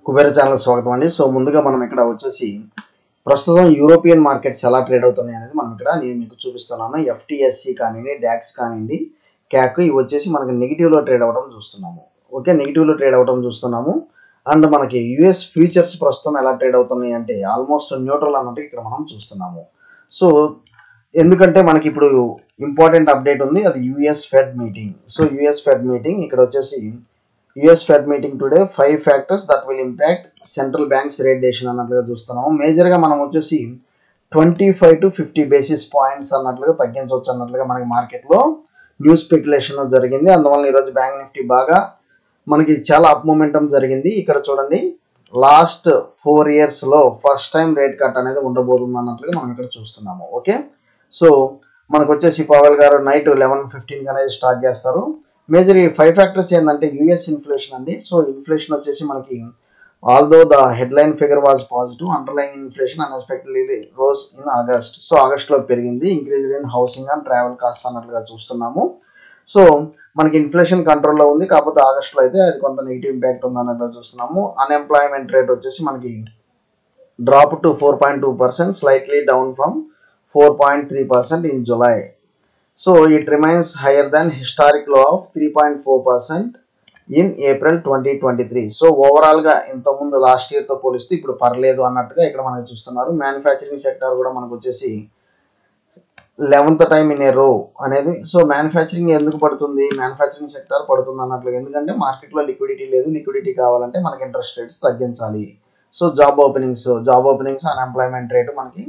Kubera channel స్వాగతం అండి. So ముందుగా మనం ఇక్కడ వచ్చేసి ప్రస్తుతం యూరోపియన్ మార్కెట్స్ ఎలా ట్రేడ్ అవుతున్నాయి అనేది మనం ఇక్కడ నేను మీకు చూపిస్తున్నాను. ఎఫ్టీఎస్సి కానివ్వండి, డాక్స్ కానివ్వండి, క్యాక్ ఇవి వచ్చేసి మనకి నెగిటివ్లో ట్రేడ్ అవ్వడం చూస్తున్నాము. ఓకే, నెగిటివ్లో ట్రేడ్ అవ్వడం చూస్తున్నాము. అండ్ మనకి యుఎస్ ఫ్యూచర్స్ ప్రస్తుతం ఎలా ట్రేడ్ అవుతున్నాయి అంటే ఆల్మోస్ట్ న్యూట్రల్ అన్నట్టు ఇక్కడ మనం చూస్తున్నాము. సో ఎందుకంటే మనకి ఇప్పుడు ఇంపార్టెంట్ అప్డేట్ ఉంది, అది US fed meeting. So US fed meeting ఇక్కడ వచ్చేసి US Fed meeting today, 5 factors that will impact central banks rate decision అన్నట్లుగా చూస్తున్నాము. మేజర్గా మనం వచ్చేసి 25 to 50 బేసిస్ పాయింట్స్ అన్నట్లుగా తగ్గించవచ్చు అన్నట్లుగా మనకి మార్కెట్లో న్యూస్ స్పెక్యులేషన్ జరిగింది. అందువల్ల ఈరోజు బ్యాంక్ నిఫ్టీ బాగా మనకి చాలా అప్ మొమెంటం జరిగింది. ఇక్కడ చూడండి, లాస్ట్ 4 yearsలో ఫస్ట్ టైం రేట్ కట్ అనేది ఉండబోతుంది అన్నట్లుగా మనం ఇక్కడ చూస్తున్నాము. ఓకే, సో మనకు వచ్చేసి పవల్ గారు నైట్ 11:15 అనేది స్టార్ట్ చేస్తారు. మేజర్ ఈ 5 ఫ్యాక్టర్స్ ఏంటంటే యుఎస్ ఇన్ఫ్లేషన్ అండి. సో ఇన్ఫ్లేషన్ వచ్చేసి మనకి although the headline figure was positive, underline inflation unexpectedly rose in August. So ఆగస్ట్లో పెరిగింది. Increase in housing and travel cost అన్నట్లుగా చూస్తున్నాము. సో మనకి ఇన్ఫ్లేషన్ కంట్రోల్లో ఉంది, కాకపోతే ఆగస్ట్లో అయితే అది కొంత నెగిటివ్ ఇంపాక్ట్ ఉంది అన్నట్లుగా చూస్తున్నాము. అన్ఎంప్లాయ్మెంట్ రేట్ వచ్చేసి మనకి drop to 4.2%, slightly down from 4.3% in July. So it remains higher than historic low of 3.4% in April 2023. So ఓవరాల్గా ఇంతకుముందు లాస్ట్ ఇయర్తో పోలిస్తే ఇప్పుడు పర్లేదు అన్నట్టుగా ఇక్కడ మనకి చూస్తున్నారు. మ్యానుఫ్యాక్చరింగ్ సెక్టర్ కూడా మనకు వచ్చేసి 11th టైం ఇన్ ఏ రో అనేది. సో మ్యానుఫ్యాక్చరింగ్ ఎందుకు పడుతుంది, మ్యానుఫ్యాక్చరింగ్ సెక్టర్ పడుతుంది అన్నట్లుగా, ఎందుకంటే మార్కెట్లో లిక్విడిటీ లేదు. లిక్విడిటీ కావాలంటే మనకి ఇంట్రెస్ట్ రేట్స్ తగ్గించాలి. So job openings unemployment rate మనకి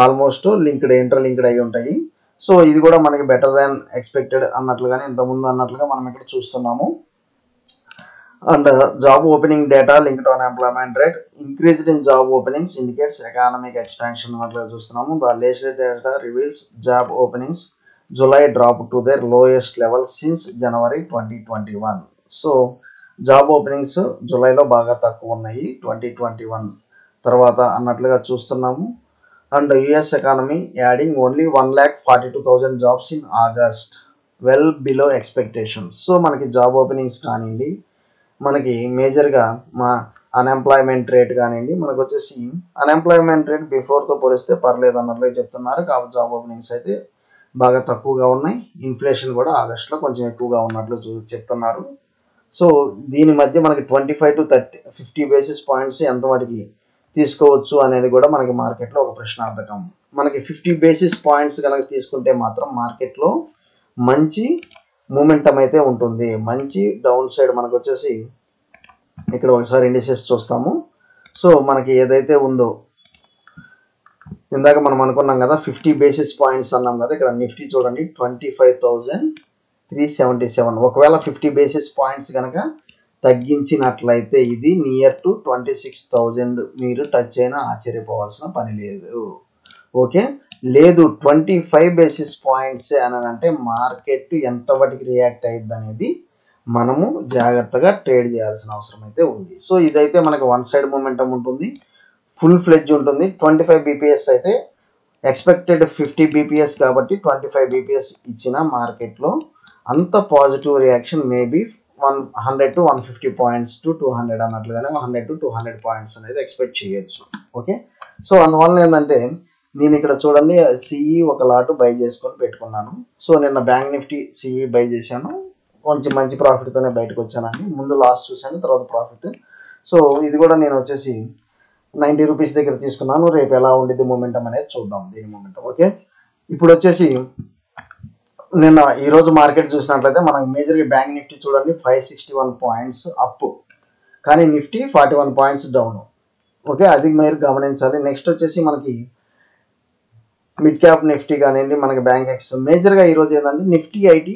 ఆల్మోస్ట్ ఇంటర్ లింక్డ్ అయి ఉంటాయి. సో ఇది కూడా మనకి బెటర్ దాన్ ఎక్స్పెక్టెడ్ అన్నట్లుగానే ఇంతకుముందు అన్నట్లుగా మనం ఇక్కడ చూస్తున్నాము. And job opening data linked on employment rate increased in job openings indicates economic expansion అన్నట్లుగా చూస్తున్నాము. The latest data reveals job openings July drop to their lowest level since January 2021. So job openings జూలైలో బాగా తక్కువ ఉన్నాయి 2021 తర్వాత అన్నట్లుగా చూస్తున్నాము. And US economy adding only 1,42,000 jobs in August, well below expectations. So మనకి జాబ్ ఓపెనింగ్స్ కానివ్వండి, మనకి మేజర్గా మా అన్ఎంప్లాయ్మెంట్ రేట్ కానివ్వండి, మనకు వచ్చేసి అన్ఎంప్లాయ్మెంట్ రేట్ బిఫోర్తో పోలిస్తే పర్లేదు అన్నట్లుగా చెప్తున్నారు. కాబట్టి జాబ్ ఓపెనింగ్స్ అయితే బాగా తక్కువగా ఉన్నాయి. ఇన్ఫ్లేషన్ కూడా ఆగస్టులో కొంచెం ఎక్కువగా ఉన్నట్లు చెప్తున్నారు. సో దీని మధ్య మనకి 25 to 50 బేసిస్ పాయింట్స్ ఎంత వాటికి తీసుకోవచ్చు అనేది కూడా మనకి మార్కెట్లో ఒక ప్రశ్నార్థకం. మనకి 50 బేసిస్ పాయింట్స్ కనుక తీసుకుంటే మాత్రం మార్కెట్లో మంచి మూమెంటం అయితే ఉంటుంది. మంచి డౌన్ సైడ్ మనకు వచ్చేసి ఇక్కడ ఒకసారి ఇండిసెస్ చూస్తాము. సో మనకి ఏదైతే ఉందో ఇందాక మనం అనుకున్నాం కదా 50 బేసిస్ పాయింట్స్ అన్నాం కదా, ఇక్కడ నిఫ్టీ చూడండి 25,377. ఒకవేళ 50 బేసిస్ పాయింట్స్ కనుక తగ్గించినట్లయితే ఇది నియర్ టు 26,000 మీరు టచ్ అయినా ఆశ్చర్యపోవాల్సిన పని లేదు. ఓకే, లేదు 25 బేసిస్ పాయింట్స్ అని అంటే మార్కెట్ ఎంత వాటికి రియాక్ట్ అయ్యిద్ది అనేది మనము జాగ్రత్తగా ట్రేడ్ చేయాల్సిన అవసరం అయితే ఉంది. సో ఇదైతే మనకి వన్ సైడ్ మూమెంటం ఉంటుంది, ఫుల్ ఫ్లెడ్జ్ ఉంటుంది. 25 బీపీఎస్ అయితే ఎక్స్పెక్టెడ్ 50 బీపీఎస్ కాబట్టి 25 బీపీఎస్ ఇచ్చిన మార్కెట్లో అంత positive reaction maybe 100 to 150 points to 200 అన్నట్లుగానే 100 to 200 points అనేది ఎక్స్పెక్ట్ చేయొచ్చు. ఓకే, సో అందువల్ల ఏంటంటే నేను ఇక్కడ చూడండి సిఈ ఒక లాట్ బై చేసుకొని పెట్టుకున్నాను. సో నిన్న బ్యాంక్ నిఫ్టీ సిఈ బై చేశాను, కొంచెం మంచి ప్రాఫిట్తోనే బయటకు వచ్చానండి. ముందు లాస్ చూశాను, తర్వాత ప్రాఫిట్. సో ఇది కూడా నేను వచ్చేసి 90 రూపీస్ దగ్గర తీసుకున్నాను. రేపు ఎలా ఉండిద్ది మూమెంటం అనేది చూద్దాం దీని మూమెంటం. ఓకే, ఇప్పుడు వచ్చేసి నిన్న ఈరోజు మార్కెట్ చూసినట్లయితే మనకి మేజర్గా బ్యాంక్ నిఫ్టీ చూడండి 561 పాయింట్స్ అప్, కానీ నిఫ్టీ 41 పాయింట్స్ డౌన్. ఓకే, అది మీరు గమనించాలి. నెక్స్ట్ వచ్చేసి మనకి మిడ్ క్యాప్ నిఫ్టీ కానివ్వండి, మనకి బ్యాంక్ ఎక్స్ మేజర్గా ఈరోజు ఏంటంటే నిఫ్టీ ఐటీ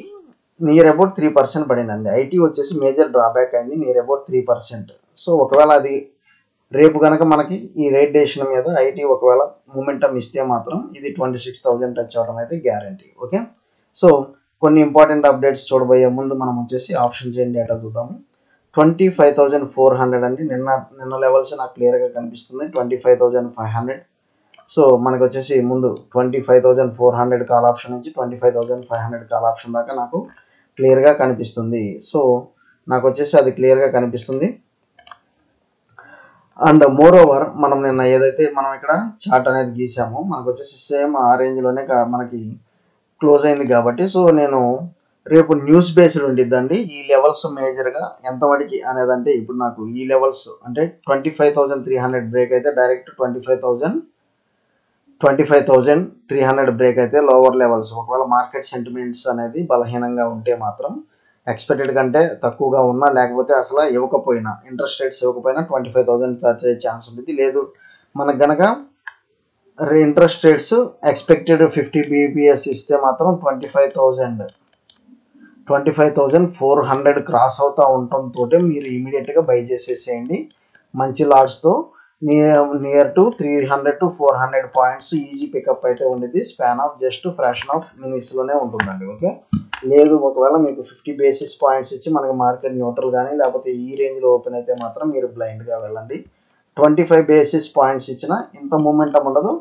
నియర్ అబౌట్ 3% పడిందండి. ఐటీ వచ్చేసి మేజర్ డ్రాబ్యాక్ అయింది నియర్ అబౌట్ 3%. సో ఒకవేళ అది రేపు కనుక మనకి ఈ రేట్ డెసిషన్ మీద ఐటీ ఒకవేళ మూమెంటం ఇస్తే మాత్రం ఇది 26,000 టచ్ అవడం అయితే గ్యారంటీ. ఓకే, సో కొన్ని ఇంపార్టెంట్ అప్డేట్స్ చూడబోయే ముందు మనం వచ్చేసి ఆప్షన్ చైన్ డేటా చూద్దాము. 25,400 అండి. నిన్న లెవెల్స్ నాకు క్లియర్గా కనిపిస్తుంది 25,500. సో మనకు వచ్చేసి ముందు 25,400 కాల్ ఆప్షన్ నుంచి 25,500 కాల్ ఆప్షన్ దాకా నాకు క్లియర్గా కనిపిస్తుంది. సో నాకు వచ్చేసి అది క్లియర్గా కనిపిస్తుంది. అండ్ మోర్ ఓవర్ మనం నిన్న ఏదైతే మనం ఇక్కడ చార్ట్ అనేది గీసామో మనకు వచ్చేసి సేమ్ ఆ రేంజ్లోనే మనకి క్లోజ్ అయింది కాబట్టి సో నేను రేపు న్యూస్ బేస్డ్ ఉండిద్దండి ఈ లెవెల్స్ మేజర్గా ఎంతవరకు అనేదంటే ఇప్పుడు నాకు ఈ లెవెల్స్ అంటే 25,300 బ్రేక్ అయితే డైరెక్ట్ 25,300 బ్రేక్ అయితే లోవర్ లెవెల్స్. ఒకవేళ మార్కెట్ సెంటిమెంట్స్ అనేది బలహీనంగా ఉంటే మాత్రం ఎక్స్పెక్టెడ్ కంటే తక్కువగా ఉన్నా లేకపోతే అసలు ఇవ్వకపోయినా ఇంట్రెస్ట్ రేట్స్ ఇవ్వకపోయినా 25,000 టచ్ అయ్యే ఛాన్స్ ఉంటుంది. లేదు మనకు గనక ఇంట్రెస్ట్ రేట్స్ ఎక్స్పెక్టెడ్ 50 bps ఇస్తే మాత్రం 25,400 క్రాస్ అవుతూ ఉండటంతో మీరు ఇమీడియట్గా బై చేసేసేయండి మంచి లాట్స్తో. Near to 300 to 400 points easy pickup అయితే ఉండేది. Span of just fraction of మినిట్స్లోనే ఉంటుందండి. ఓకే, లేదు ఒకవేళ మీకు 50 basis పాయింట్స్ ఇచ్చి మనకి మార్కెట్ న్యూట్రల్ కానీ లేకపోతే ఈ రేంజ్లో ఓపెన్ అయితే మాత్రం మీరు బ్లైండ్గా వెళ్ళండి. 25 basis పాయింట్స్ ఇచ్చిన ఇంత మూమెంటం ఉండదు.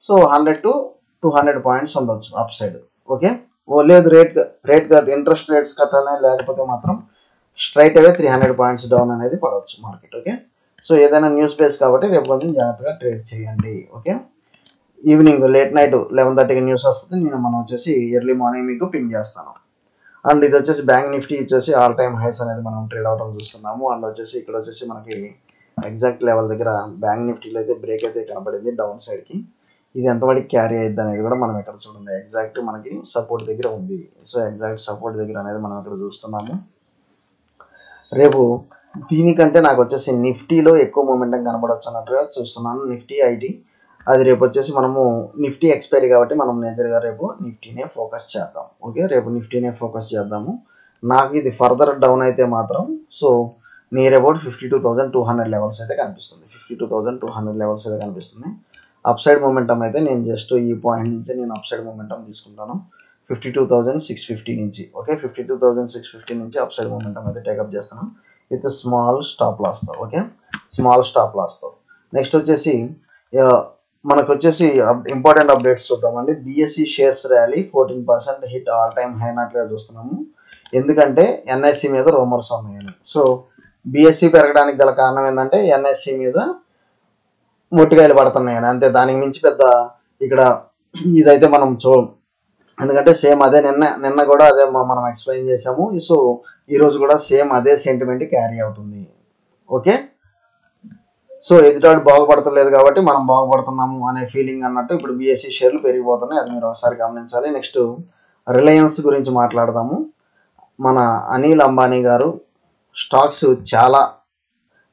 సో 100 to 200 పాయింట్స్ ఉండొచ్చు అప్ సైడ్. ఓకే, లేదు రేట్ ఇంట్రెస్ట్ రేట్స్ కట్టాలి లేకపోతే మాత్రం స్ట్రైట్ అవే 300 పాయింట్స్ డౌన్ అనేది పడవచ్చు మార్కెట్. ఓకే, సో ఏదైనా న్యూస్ బేస్ కాబట్టి రేపు కొంచెం జాగ్రత్తగా ట్రేడ్ చేయండి. ఓకే, ఈవినింగ్ లేట్ నైట్ 11:30కి న్యూస్ వస్తుంది. మనం వచ్చేసి ఎర్లీ మార్నింగ్ మీకు పింగ్ చేస్తాను. అండ్ ఇది వచ్చేసి బ్యాంక్ నిఫ్టీ వచ్చేసి ఆల్ టైమ్ హైస్ అనేది మనం ట్రేడ్ అవడం చూస్తున్నాము. అండ్ వచ్చేసి ఇక్కడ వచ్చేసి మనకి ఎగ్జాక్ట్ లెవెల్ దగ్గర బ్యాంక్ నిఫ్టీలో అయితే బ్రేక్ అయితే కనబడింది డౌన్ సైడ్కి. ఇది ఎంతవరకు క్యారీ అయ్యిద్ది అనేది కూడా మనం ఇక్కడ చూడండి. ఎగ్జాక్ట్ మనకి సపోర్ట్ దగ్గర ఉంది. సో ఎగ్జాక్ట్ సపోర్ట్ దగ్గర అనేది మనం ఇక్కడ చూస్తున్నాము. రేపు దీనికంటే నాకు వచ్చేసి నిఫ్టీలో ఎక్కువ మూమెంటం కనబడవచ్చు అన్నట్టుగా చూస్తున్నాను. నిఫ్టీ ఐటీ అది రేపు వచ్చేసి మనము నిఫ్టీ ఎక్స్పైరీ కాబట్టి మనం మేజర్గా రేపు నిఫ్టీనే ఫోకస్ చేద్దాం. ఓకే, రేపు నిఫ్టీనే ఫోకస్ చేద్దాము. నాకు ఇది ఫర్దర్ డౌన్ అయితే మాత్రం సో నియర్ అబౌట్ 52,200 లెవెల్స్ అయితే కనిపిస్తుంది. 52,200 లెవెల్స్ అయితే కనిపిస్తుంది. అప్ సైడ్ మూమెంటం అయితే నేను జస్ట్ ఈ పాయింట్ నుంచి నేను అప్ సైడ్ మూమెంటం తీసుకుంటాను 52,650 నుంచి. ఓకే, 52,650 నుంచి అప్ సైడ్ మూమెంటం అయితే టేకప్ చేస్తాను విత్ స్మాల్ స్టాప్ లాస్తో. ఓకే, స్మాల్ స్టాప్ లాస్తో. నెక్స్ట్ వచ్చేసి మనకు వచ్చేసి ఇంపార్టెంట్ అప్డేట్స్ చూద్దామండి. BSE shares rally 14% hit all time high అన్నట్లుగా చూస్తున్నాము. ఎందుకంటే ఎన్ఎస్సి మీద రూమర్స్ ఉన్నాయని. సో బిఎస్సి పెరగడానికి గల కారణం ఏంటంటే ఎన్ఎస్సి మీద మొట్టికాయలు పడుతున్నాయని, అంతే. దానికి మించి పెద్ద ఇక్కడ ఇదైతే మనం ఎందుకంటే సేమ్ అదే నిన్న కూడా అదే మనం ఎక్స్ప్లెయిన్ చేసాము. సో ఈరోజు కూడా సేమ్ అదే సెంటిమెంట్ క్యారీ అవుతుంది. ఓకే, సో ఎదుటాడు బాగుపడతలేదు కాబట్టి మనం బాగుపడుతున్నాము అనే ఫీలింగ్ అన్నట్టు ఇప్పుడు బిఎస్సి షేర్లు పెరిగిపోతున్నాయి. అది మీరు ఒకసారి గమనించాలి. నెక్స్ట్ రిలయన్స్ గురించి మాట్లాడదాము. మన అనిల్ అంబానీ గారు స్టాక్స్ చాలా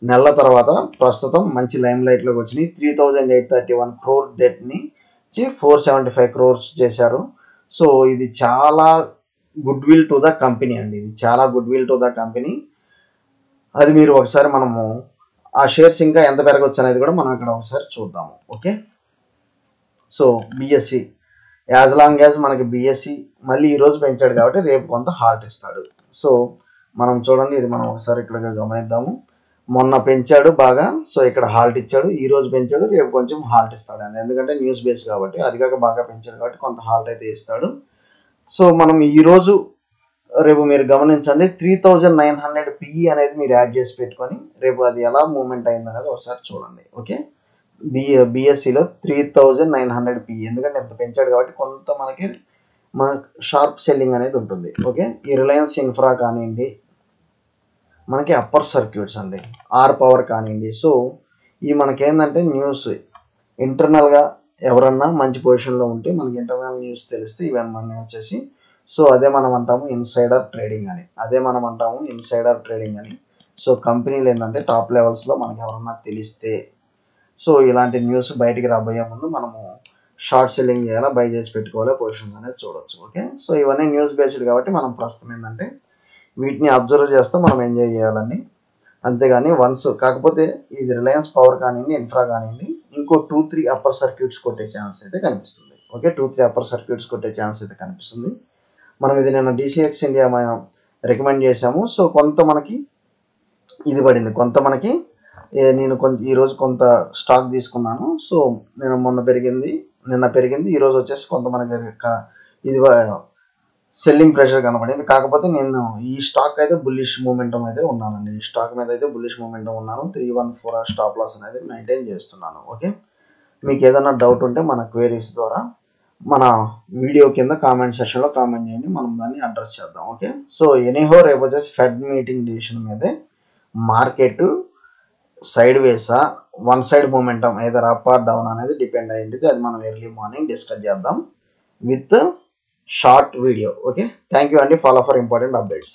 నెలల తర్వాత ప్రస్తుతం మంచి లైమ్ లైట్లోకి వచ్చినాయి. 3,831 crore డెట్ని 475 crores చేశారు. సో ఇది చాలా good will to the company అండి. ఇది చాలా good will to the company. అది మీరు ఒకసారి మనము ఆ షేర్స్ ఇంకా ఎంత పెరగవచ్చు అనేది కూడా మనం ఇక్కడ ఒకసారి చూద్దాము. Okay, so BSc as long as మనకి బిఎస్సి మళ్ళీ ఈరోజు పెంచాడు కాబట్టి రేపు కొంత హాల్ట్ ఇస్తాడు. సో మనం చూడండి, ఇది మనం ఒకసారి ఇక్కడ గమనిద్దాము. మొన్న పెంచాడు బాగా, సో ఇక్కడ హాల్ట్ ఇచ్చాడు. ఈ రోజు పెంచాడు, రేపు కొంచెం హాల్ట్ ఇస్తాడు అండి. ఎందుకంటే న్యూస్ బేస్ కాబట్టి అది కాక బాగా పెంచాడు కాబట్టి కొంత హాల్ట్ అయితే ఇస్తాడు. సో మనం ఈరోజు రేపు మీరు గమనించండి 3,900 PE అనేది మీరు యాడ్ చేసి పెట్టుకొని రేపు అది ఎలా మూవ్మెంట్ అయింది అనేది ఒకసారి చూడండి. ఓకే, బిఎస్సిలో 3,900 PE ఎందుకంటే ఎంత పెంచాడు కాబట్టి కొంత మనకి షార్ప్ సెల్లింగ్ అనేది ఉంటుంది. ఓకే, ఈ రిలయన్స్ ఇన్ఫ్రా కానివ్వండి, మనకి అప్పర్ సర్క్యూట్స్ అండి, ఆర్ పవర్ కానివ్వండి. సో ఈ మనకేంటంటే న్యూస్ ఇంటర్నల్గా ఎవరన్నా మంచి పొజిషన్లో ఉంటే మనకి ఇంటర్నల్ న్యూస్ తెలిస్తే ఇవన్నీ వచ్చేసి సో అదే మనం అంటాము ఇన్సైడర్ ట్రేడింగ్ అని. సో కంపెనీలు ఏంటంటే టాప్ లెవెల్స్లో మనకి ఎవరన్నా తెలిస్తే సో ఇలాంటి న్యూస్ బయటికి రాబోయే ముందు మనము షార్ట్ సెల్లింగ్ చేయాలా, బై చేసి పెట్టుకోవాలి, పొజిషన్స్ అనేది చూడవచ్చు. ఓకే, సో ఇవన్నీ న్యూస్ బేస్డ్ కాబట్టి మనం ప్రస్తుతం ఏంటంటే వీటిని అబ్జర్వ్ చేస్తూ మనం ఎంజాయ్ చేయాలండి. అంతేగాని కాకపోతే ఇది రిలయన్స్ పవర్ కానివ్వండి, ఇన్ఫ్రా కానివ్వండి, ఇంకో 2-3 అప్పర్ సర్క్యూట్స్ కొట్టే ఛాన్స్ అయితే కనిపిస్తుంది. ఓకే, 2-3 అప్పర్ సర్క్యూట్స్ కొట్టే ఛాన్స్ అయితే కనిపిస్తుంది. మనం ఇది నిన్న DCX ఇండియా రికమెండ్ చేసాము. సో కొంత మనకి ఇది పడింది, కొంత మనకి నేను ఈరోజు కొంత స్టాక్ తీసుకున్నాను. సో నిన్న పెరిగింది, ఈరోజు వచ్చేసి కొంత మనకి ఇది సెల్లింగ్ ప్రెషర్ కనపడింది. కాకపోతే నేను ఈ స్టాక్ అయితే బుల్లిష్ మూమెంటం అయితే ఉన్నానండి. ఈ స్టాక్ మీద అయితే బుల్లిష్ మూమెంటం ఉన్నాను. 314 స్టాప్ లాస్ అనేది మెయింటైన్ చేస్తున్నాను. ఓకే, మీకు ఏదైనా డౌట్ ఉంటే మన క్వైరీస్ ద్వారా మన వీడియో కింద కామెంట్ సెక్షన్లో కామెంట్ చేయండి, మనం దాన్ని అడ్రస్ చేద్దాం. ఓకే, సో ఎనీహో రేపు వచ్చేసి ఫెడ్ మీటింగ్ డిసిషన్ మీదే మార్కెట్ సైడ్ వేసా one side momentum either up or down అనేది డిపెండ్ అయ్యింది. అది మనం ఎర్లీ మార్నింగ్ డిస్కస్ చేద్దాం with short video. Okay, thank you అండి. Follow for important updates.